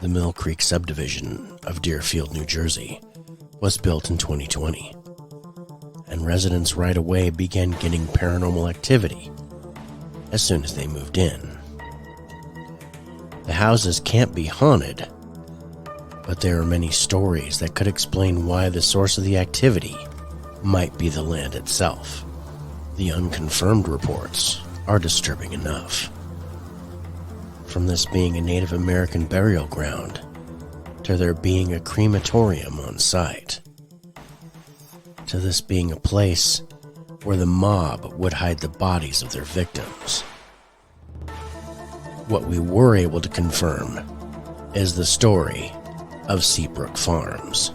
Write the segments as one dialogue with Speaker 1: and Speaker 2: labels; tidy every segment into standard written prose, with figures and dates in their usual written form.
Speaker 1: The Mill Creek subdivision of Deerfield, New Jersey, was built in 2020, and residents right away began getting paranormal activity as soon as they moved in. The houses can't be haunted, but there are many stories that could explain why the source of the activity might be the land itself. The unconfirmed reports are disturbing enough. From this being a Native American burial ground, to there being a crematorium on site, to this being a place where the mob would hide the bodies of their victims. What we were able to confirm is the story of Seabrook Farms.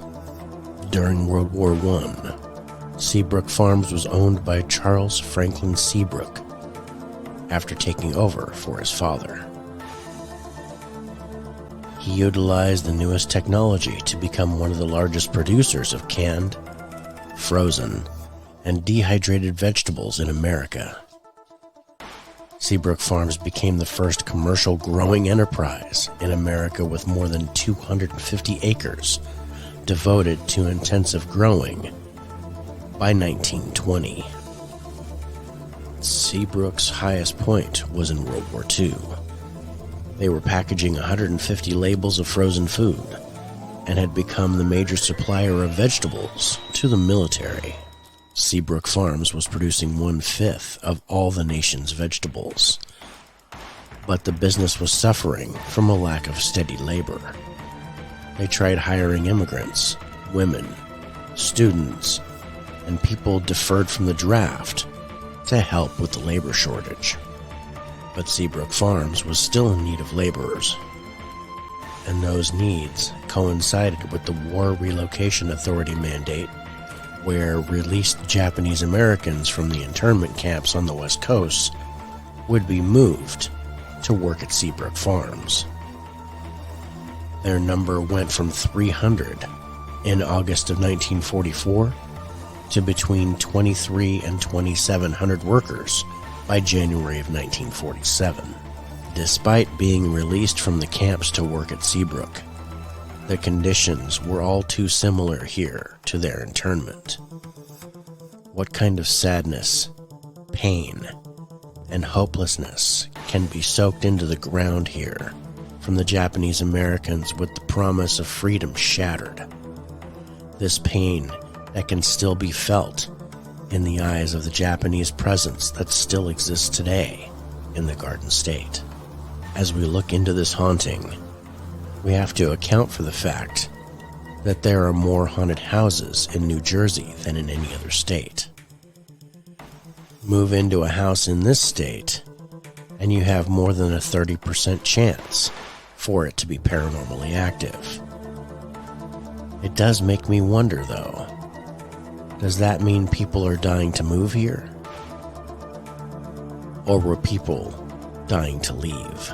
Speaker 1: During World War I, Seabrook Farms was owned by Charles Franklin Seabrook after taking over for his father. He utilized the newest technology to become one of the largest producers of canned, frozen, and dehydrated vegetables in America. Seabrook Farms became the first commercial growing enterprise in America with more than 250 acres devoted to intensive growing by 1920. Seabrook's highest point was in World War II. They were packaging 150 labels of frozen food and had become the major supplier of vegetables to the military. Seabrook Farms was producing 1/5 of all the nation's vegetables, but the business was suffering from a lack of steady labor. They tried hiring immigrants, women, students, and people deferred from the draft to help with the labor shortage. But Seabrook Farms was still in need of laborers, and those needs coincided with the War Relocation Authority mandate, where released Japanese Americans from the internment camps on the West Coast would be moved to work at Seabrook Farms. Their number went from 300 in August of 1944 to between 2,300 and 2,700 workers by January of 1947. Despite being released from the camps to work at Seabrook, the conditions were all too similar here to their internment. What kind of sadness, pain, and hopelessness can be soaked into the ground here from the Japanese Americans with the promise of freedom shattered? This pain that can still be felt in the eyes of the Japanese presence that still exists today in the Garden State. As we look into this haunting, we have to account for the fact that there are more haunted houses in New Jersey than in any other state. Move into a house in this state, and you have more than a 30% chance for it to be paranormally active. It does make me wonder, though. Does that mean people are dying to move here? Or were people dying to leave?